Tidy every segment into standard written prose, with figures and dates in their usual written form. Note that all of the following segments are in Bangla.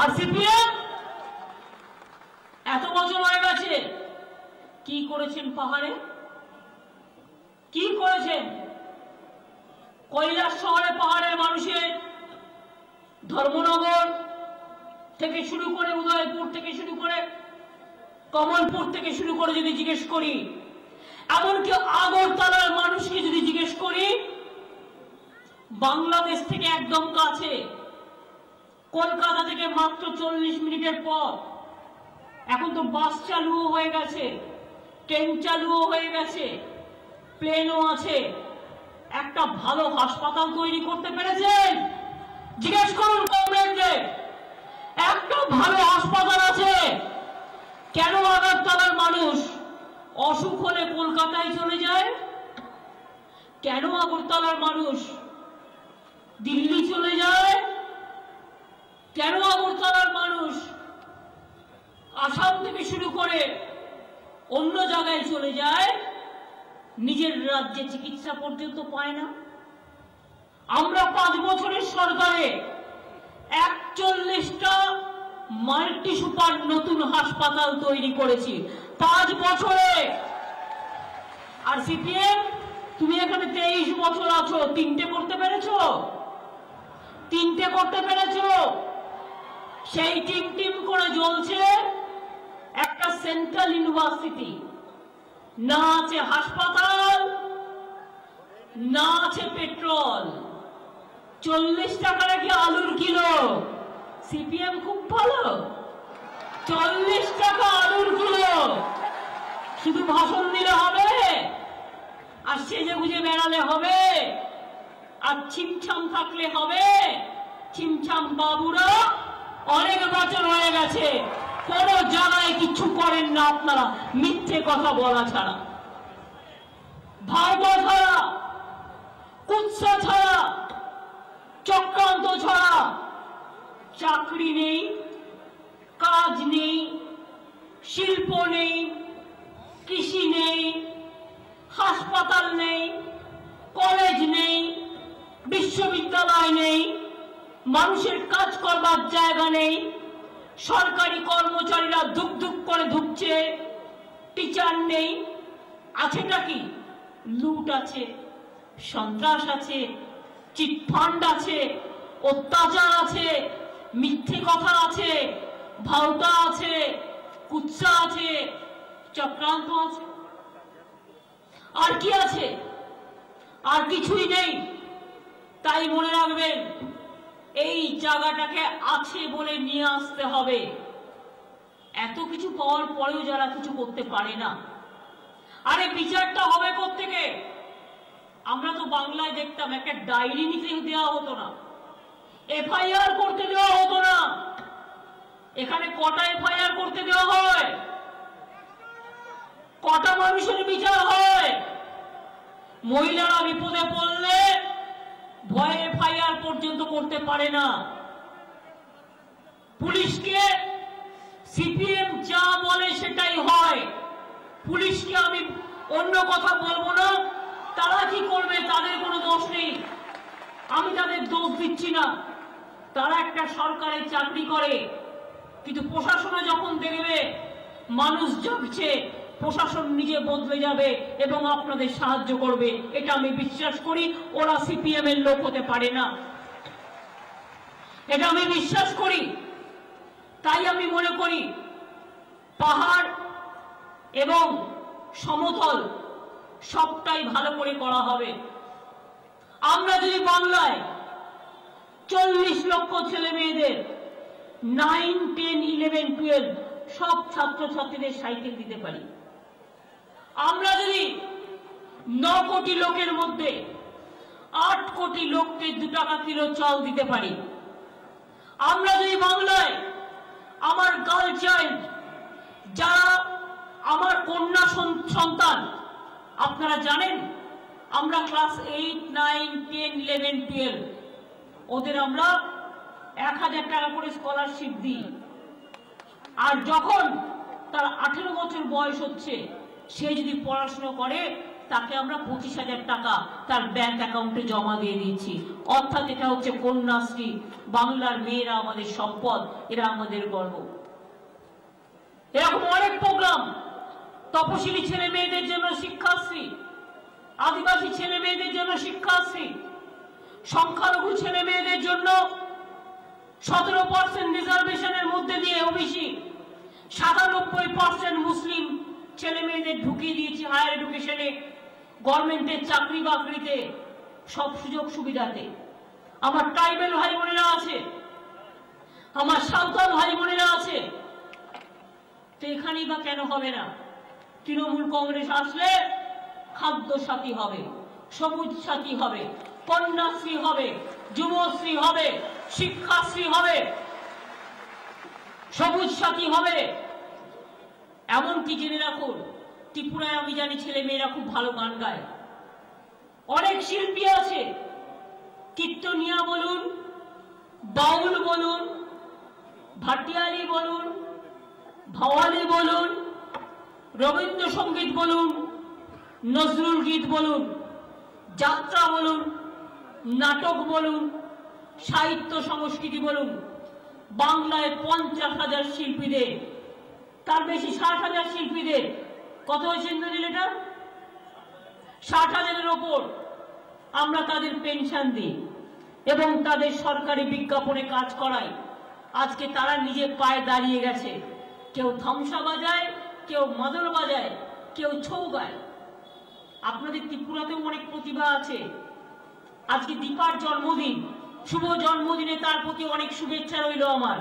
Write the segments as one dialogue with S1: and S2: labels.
S1: আর সিপিএম এত বছর হয়ে গেছে, কি করেছেন পাহাড়ে? কি করেছেন? কৈলাস শহরে পাহাড়ের মানুষের ধর্মনগর থেকে শুরু করে, উদয়পুর থেকে শুরু করে, কমলপুর থেকে শুরু করে যদি জিজ্ঞেস করি, এমনকি আগরতলার মানুষকে যদি জিজ্ঞেস করি, বাংলাদেশ থেকে একদম কাছে, কলকাতা থেকে মাত্র 40 মিনিটের পথ। এখন তো বাস চালুও হয়ে গেছে, ট্রেন চালুও হয়ে গেছে, প্লেনও আছে। একটা ভালো হাসপাতাল তৈরি করতে পেরেছেন? জিজ্ঞেস করুন কমরেডদের, একটা ভালো হাসপাতাল আছে? কেন আগরতলার মানুষ অসুখ হলে কলকাতায় চলে যায়? কেন আগরতলার মানুষ দিল্লি চলে যায়? কেন আগরতলার মানুষ আসাম থেকে শুরু করে অন্য জায়গায় চলে যায়? নিজের রাজ্যে চিকিৎসা পর্যন্ত পায় না। আমরা 5 বছরের সরকারে 41টা মাল্টি সুপার নতুন হাসপাতাল তৈরি করেছি 5 বছরে। আর সিপিএম, তুমি এখানে 23 বছর আছো, 3টে করতে পেরেছো? 3টে করতে পেরেছো? সেই টিম করে জ্বলছে একটা সেন্ট্রাল ইউনিভার্সিটি, না আছে হাসপাতাল, না আছে পেট্রোল। 40 টাকা নাকি আলুর কিলো। সিপিএম খুব ভালো, 40 টাকা আলুর কিলো। শুধু ভাষণ দিলে হবে, আর সেজে গুজে বেড়ালে হবে, আর ছিমছাম থাকলে হবে? ছিমছাম বাবুরা অনেক বছর হয়ে গেছে, কোন জায়গায় কিছু করেন না আপনারা, মিথ্যে কথা বলা ছাড়া, ভাবনা ছাড়া, কুৎসা ছাড়া, চক্রান্ত ছাড়া। চাকরি নেই, কাজ নেই, শিল্প নেই, কৃষি নেই, হাসপাতাল নেই, কলেজ নেই, বিশ্ববিদ্যালয় নেই, মানুষের কাজ করবার জায়গা নেই, সরকারি কর্মচারীরা ধুক ধুক করে ধুকছে, টিচার নেই। আছেটা কি? লুট আছে, সন্ত্রাস আছে, চিটফান্ড আছে, অত্যাচার আছে, মিথ্যে কথা আছে, ভাওতা আছে, কুৎসা আছে, চক্রান্ত আছে। আর কি আছে? আর কিছুই নেই। তাই মনে রাখবেন, এই জায়গাটাকে আছে বলে নিয়ে আসতে হবে। এত কিছু পাওয়ার পরেও যারা কিছু করতে পারে না, আরে বিচারটা হবে কোত্থেকে? আমরা তো বাংলায় দেখতাম একটা ডায়েরি নিতে দেওয়া হতো না, এফআইআর করতে দেওয়া হতো না। এখানে কটা এফআইআর করতে দেওয়া হয়? কটা মানুষের বিচার হয়? মহিলারা বিপদে পড়লে ভয়ে এফআইআর পর্যন্ত করতে পারে না। পুলিশকে সিপিএম যা বলে সেটাই হয়। পুলিশকে আমি অন্য কথা বলবো না, তারা কি করবে তাদের কোনো দোষ নেই, আমি তাদের দোষ দিচ্ছি না। তারা একটা সরকারের চাকরি করে, কিন্তু প্রশাসনে যখন দেখবে মানুষ জাগছে, প্রশাসন নিজে বদলে যাবে এবং আপনাদের সাহায্য করবে। এটা আমি বিশ্বাস করি। ওরা সিপিএম এর লোক হতে পারে না, এটা আমি বিশ্বাস করি। তাই আমি মনে করি পাহাড় এবং সমতল সবটাই ভালো করে করা হবে। আমরা যদি বাংলায় 40 লক্ষ ছেলে মেয়েদের 9, 10, 11, 12 সব ছাত্রছাত্রীদের সাইকেল দিতে পারি, আমরা যদি 9 কোটি লোকের মধ্যে 8 কোটি লোককে 2 টাকা কিলো চাল দিতে পারি, আমরা যদি বাংলায় আমার গার্ল চাইল্ড, যারা আমার কন্যা সন্তান, আপনারা জানেন আমরা ক্লাস 8, 9, 10, 11, 12 ওদের আমরা 1000 টাকা করে স্কলারশিপ দিই। আর যখন তার 18 বছর বয়স হচ্ছে, সে যদি পড়াশোনা করে তাকে আমরা 25,000 টাকা তার ব্যাংক অ্যাকাউন্টে জমা দিয়ে দিচ্ছি। অর্থাৎ এটা হচ্ছে কন্যাশ্রী। বাংলার মেয়েরা আমাদের সম্পদ, এরা আমাদের গর্ব। এরকম অনেক প্রোগ্রাম, তপশিলি ছেলে মেয়েদের জন্য শিক্ষাশ্রী, আদিবাসী ছেলে মেয়েদের জন্য শিক্ষাশ্রী, সংখ্যালঘু ছেলে মেয়েদের জন্য 17% রিজার্ভেশনের মধ্যে দিয়ে ওবিসি, 97% মুসলিম ছেলে মেয়েদের ঢুকিয়ে দিয়েছি হায়ার এডুকেশনে, গভর্নমেন্টের চাকরি বাকরিতে, সব সুযোগ সুবিধাতে। আমার ট্রাইবেল ভাই বোনেরা আছে, আমার সাঁওতাল ভাই বোনেরা আছে, তো এখানেই বা কেন হবে না? তৃণমূল কংগ্রেস আসলে খাদ্য সাথী হবে, সবুজ সাথী হবে, কন্যাশ্রী হবে, যুবশ্রী হবে, শিক্ষাশ্রী হবে, সবুজ সাথী হবে। এমনকি জেনে রাখুন, ত্রিপুরায় আমি জানি ছেলে মেয়েরা খুব ভালো গান গায়, অনেক শিল্পী আছে, কীর্তনিয়া বলুন, বাউল বলুন, ভাটিয়ালি বলুন, ভাওয়ালি বলুন, রবীন্দ্রসঙ্গীত বলুন, নজরুল গীত বলুন, যাত্রা বলুন, নাটক বলুন, সাহিত্য সংস্কৃতি বলুন, বাংলায় 50,000 শিল্পীদের, তার বেশি 60,000 শিল্পীদের, কত হয়েছে এটা 60,000-এর ওপর আমরা তাদের পেনশন দিই এবং তাদের সরকারি বিজ্ঞাপনে কাজ করাই। আজকে তারা নিজে পায়ে দাঁড়িয়ে গেছে, কেউ থামসা বাজায়, কেউ মাদল বাজায়, কেউ ছৌ গায়। আপনাদের ত্রিপুরাতেও অনেক প্রতিভা আছে। আজকে দীপার জন্মদিন, শুভ জন্মদিনে তার প্রতি অনেক শুভেচ্ছা রইল আমার।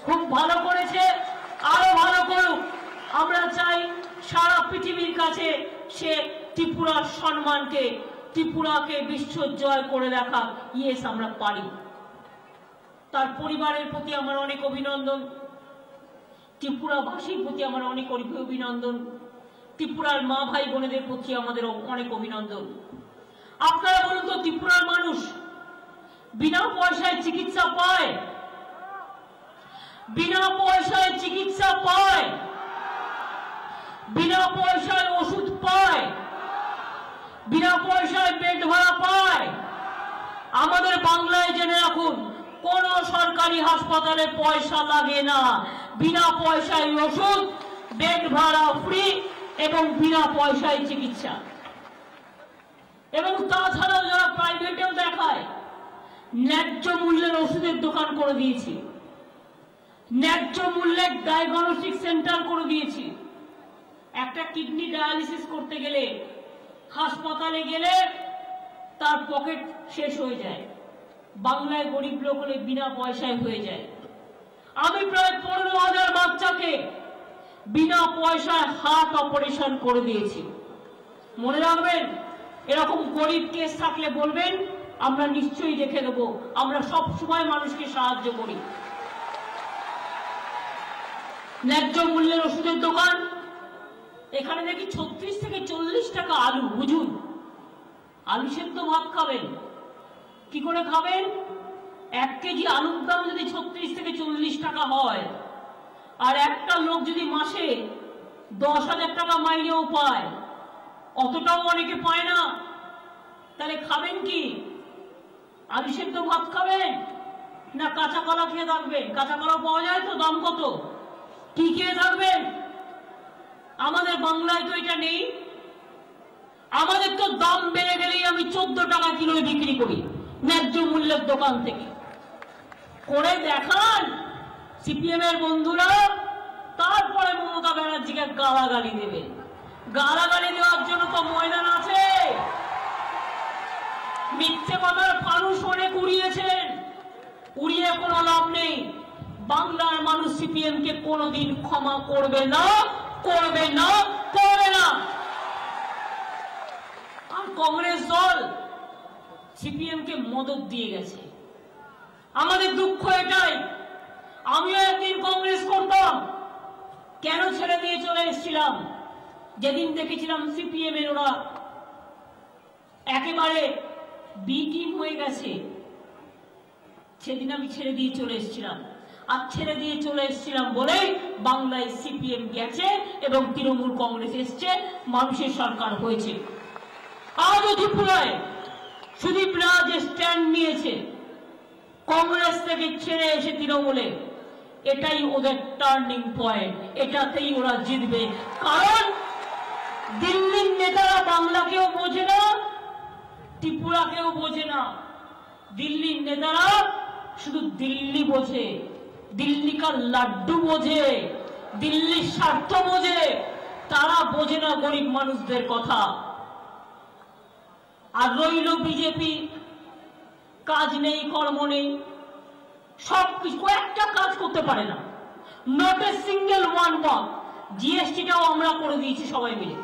S1: খুব ভালো করেছে, আরো ভালো করুক। আমরা চাই সারা পৃথিবীর কাছে সে ত্রিপুরার সম্মানকে, ত্রিপুরাকে বিশ্ব জয় করে দেখা। ইয়েস, আমরা পারি। তার পরিবারের প্রতি আমার অনেক অভিনন্দন, ত্রিপুরাবাসীর প্রতি আমার অনেক অভিনন্দন, ত্রিপুরার মা ভাই বোনেদের প্রতি আমাদের অনেক অভিনন্দন। আপনারা বলুন তো, ত্রিপুরার মানুষ বিনা পয়সায় চিকিৎসা পায়? বিনা পয়সায় চিকিৎসা পায়? বিনা পয়সায় ওষুধ পায়? বিনা পয়সায় বেড ভাড়া পায়? আমাদের বাংলায় জেনে রাখুন, কোন সরকারি হাসপাতালে পয়সা লাগে না, বিনা পয়সায় ওষুধ, বেড ভাড়া ফ্রি এবং বিনা পয়সায় চিকিৎসা। এবং তাছাড়াও যারা প্রাইভেটেও দেখায়, ন্যায্য মূল্যের ওষুধের দোকান করে দিয়েছি, ন্যায্য মূল্যের ডায়াগনস্টিক সেন্টার করে দিয়েছি। একটা কিডনি ডায়ালিসিস করতে গেলে, হাসপাতালে গেলে তার পকেট শেষ হয়ে যায়, বাংলায় গরিব লোক হলে বিনা পয়সায় হয়ে যায়। আমি প্রায় 15,000 বাচ্চাকে বিনা পয়সায় হার্ট অপারেশন করে দিয়েছি। মনে রাখবেন, এরকম গরিব কেস থাকলে বলবেন, আমরা নিশ্চয়ই দেখে দেব। আমরা সব সময় মানুষকে সাহায্য করি। ন্যায্য মূল্যের ওষুধের দোকান, এখানে দেখি 36 থেকে 40 টাকা আলু। বুঝুন, আলু সেদ্ধ ভাত খাবেন, কি করে খাবেন? 1 কেজি আলুর দাম যদি 36 থেকে 40 টাকা হয়, আর একটা লোক যদি মাসে 10,000 টাকা মাইনেও পায়, অতটাও অনেকে পায় না, তাহলে খাবেন কি? আলু সেদ্ধ ভাত খাবেন না কাঁচা কলা খেয়ে থাকবেন? কাঁচা কলা পাওয়া যায় তো, দাম কত? কি খেয়ে থাকবেন? আমাদের বাংলায় তো এটা নেই। আমাদের তো দাম বেড়ে গেলেই আমি 14 টাকা কিলো বিক্রি করি ন্যায্য মূল্যের দোকান থেকে। করে দেখান সিপিএম এর বন্ধুরা, তারপরে মমতা ব্যানার্জিকে গালাগালি দেবে। গালাগালি দেওয়ার জন্য তো ময়দান আছে। মিথ্যে কথার ফানুস অনেক উড়িয়েছেন, উড়িয়ে কোনো লাভ নেই। বাংলার মানুষ সিপিএম কে কোনোদিন ক্ষমা করবে না, করবে না, করবে না। আর কংগ্রেস দল সিপিএম কে মদত দিয়ে গেছে। আমাদের দুঃখ এটাই, আমিও একদিন কংগ্রেস করতাম। কেন ছেড়ে দিয়ে চলে এসেছিলাম? যেদিন দেখেছিলাম সিপিএম এর ওরা একেবারে বি টিম হয়ে গেছে, সেদিন আমি ছেড়ে দিয়ে চলে এসেছিলাম। আর ছেড়ে দিয়ে চলে এসেছিলাম বলেই বাংলায় সিপিএম গেছে এবং তৃণমূল কংগ্রেস এসছে, মানুষের সরকার হয়েছে। আজও ত্রিপুরায় সুদীপ রায় যে স্ট্যান্ড নিয়েছে কংগ্রেস থেকে ছেড়ে এসে তৃণমূলে, এটাই ওদের টার্নিং পয়েন্ট, এটাতেই ওরা জিতবে। কারণ দিল্লির নেতারা বাংলাকেও বোঝে না, ত্রিপুরাকেও বোঝে না। দিল্লির নেতারা শুধু দিল্লি বোঝে, দিল্লিকার লাড্ডু বোঝে, দিল্লির স্বার্থ বোঝে, তারা বোঝে না গরিব মানুষদের কথা। আর রইল বিজেপি, কাজ নেই, কর্ম নেই, সবকিছু, কয়েকটা কাজ করতে পারে না, not a single one work. জিএসটিটাও আমরা করে দিয়েছি সবাই মিলে।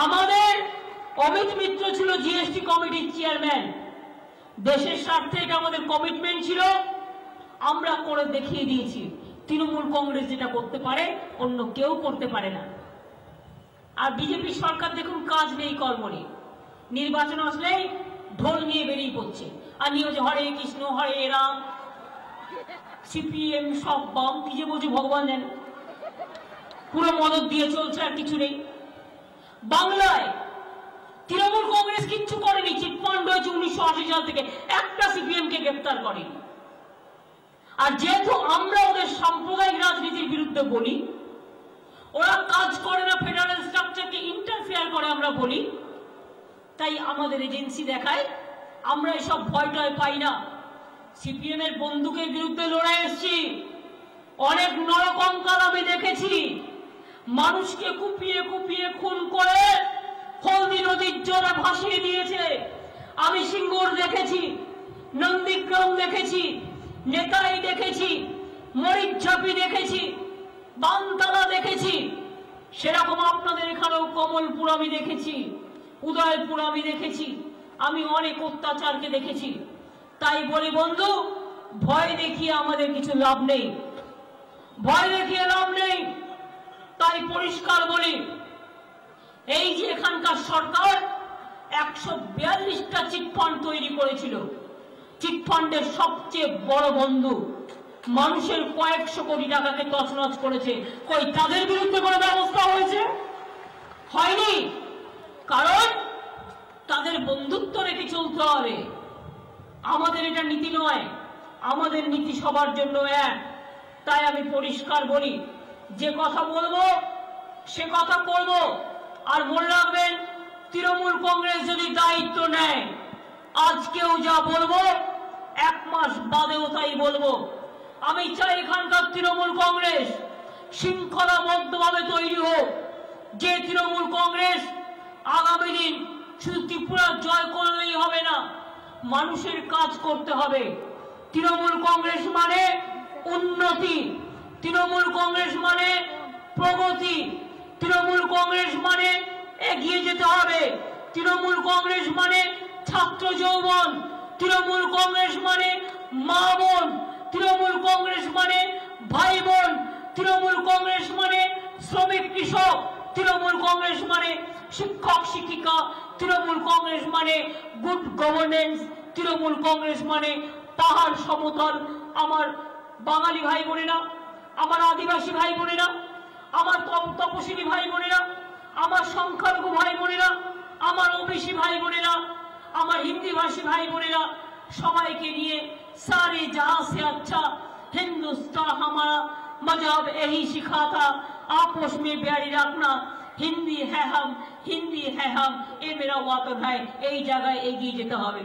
S1: আমাদের অমিত মিত্র ছিল জিএসটি কমিটির চেয়ারম্যান, দেশের স্বার্থে এটা আমাদের কমিটমেন্ট ছিল, আমরা করে দেখিয়ে দিয়েছি। তৃণমূল কংগ্রেস যেটা করতে পারে অন্য কেউ করতে পারে না। আর বিজেপি সরকার দেখুন, কাজ নেই, কর্ম নেই, নির্বাচন আসলেই ঢোল নিয়ে বেরিয়ে পড়ছে, আর নিয়ে হচ্ছে হরে কৃষ্ণ হরে রাম, সিপিএম সব বাম, কি যে বলছে ভগবান জানে, পুরো মদত দিয়ে চলছে, আর কিছু নেই। বাংলায় তৃণমূল কংগ্রেস কিচ্ছু করেনি, চিটফান্ড হয়েছে 1980 সাল থেকে, একটা সিপিএম কে গ্রেফতার করেনি। আর যেহেতু আমরা ওদের সাম্প্রদায়িক রাজনীতির বিরুদ্ধে বলি, ওরা কাজ করে না, ফেডারেল স্ট্রাকচারকে ইন্টারফেয়ার করে আমরা বলি, তাই আমাদের এজেন্সি দেখায় আমরা এসব ভয় টয় পাই না। সিপিএম এর বন্দুকের বিরুদ্ধে লড়ে এসেছি, অনেক নরকঙ্কাল আমি দেখেছি, মানুষকে কুপিয়ে কুপিয়ে খুন করে হলদি নদীর জলে ভাসিয়ে দিয়েছে। আমি সিঙ্গুর দেখেছি, নন্দীগ্রাম দেখেছি, নেতাই দেখেছি, মরিচঝাপি দেখেছি, বানতলা দেখেছি, সেরকম আপনাদের এখানেও কমলপুর আমি দেখেছি, উদয়পুর আমি দেখেছি, আমি অনেক অত্যাচারকে দেখেছি। তাই বলি বন্ধু, ভয় দেখিয়ে আমাদের কিছু লাভ নেই, ভয় দেখিয়ে লাভ নেই। তাই পরিষ্কার বলি, এই যে এখানকার সরকার 142টা চিটফান্ড তৈরি করেছিল, চিটফান্ডের সবচেয়ে বড় বন্ধু মানুষের কয়েকশো কোটি টাকাকে তছনছ করেছে, কই তাদের বিরুদ্ধে কোনো ব্যবস্থা হয়েছে? হয়নি। কারণ তাদের বন্ধুত্ব রেখে চলতে হবে। আমাদের এটা নীতি নয়, আমাদের নীতি সবার জন্য এক। তাই আমি পরিষ্কার বলি, যে কথা বলবো সে কথা করব। আর মনে রাখবেন, তৃণমূল কংগ্রেস যদি দায়িত্ব নেয়, আজকেও যা বলবো 1 মাস বাদেও তাই বলবো। আমি চাই এখানকার তৃণমূল কংগ্রেস শৃঙ্খলাবদ্ধভাবে তৈরি হোক, যে তৃণমূল কংগ্রেস আগামী দিন শুধু ত্রিপুরা জয় করলেই হবে না, মানুষের কাজ করতে হবে। তৃণমূল কংগ্রেস মানে উন্নতি, তৃণমূল কংগ্রেস মানে প্রগতি, তৃণমূল কংগ্রেস মানে এগিয়ে যেতে হবে, তৃণমূল কংগ্রেস মানে ছাত্র যৌবন, তৃণমূল কংগ্রেস মানে মা বোন, তৃণমূল কংগ্রেস মানে ভাই বোন, তৃণমূল কংগ্রেস মানে শ্রমিক কৃষক, তৃণমূল কংগ্রেস মানে শিক্ষক শিক্ষিকা, তৃণমূল কংগ্রেস মানে গুড গভর্নেন্স, তৃণমূল কংগ্রেস মানে পাহাড় সমতল। আমার বাঙালি ভাই বোনেরা, আমার আদিবাসী ভাই বোনেরা, আমার তপশিলি ভাই বোনেরা, আমার সংখ্যালঘু ভাই বোনেরা, আমার ওবিসি ভাই বোনেরা, আমার হিন্দি ভাষী ভাই বোনেরা, সবাইকে নিয়ে सारे जहां से अच्छा हिंदुस्तान हमारा मजहब यही सिखाता, आपस में प्यारी रखना, हिंदी है हम, हिंदी है हम, ये मेरा वतन है, এই জায়গায় এগিয়ে যেতে হবে।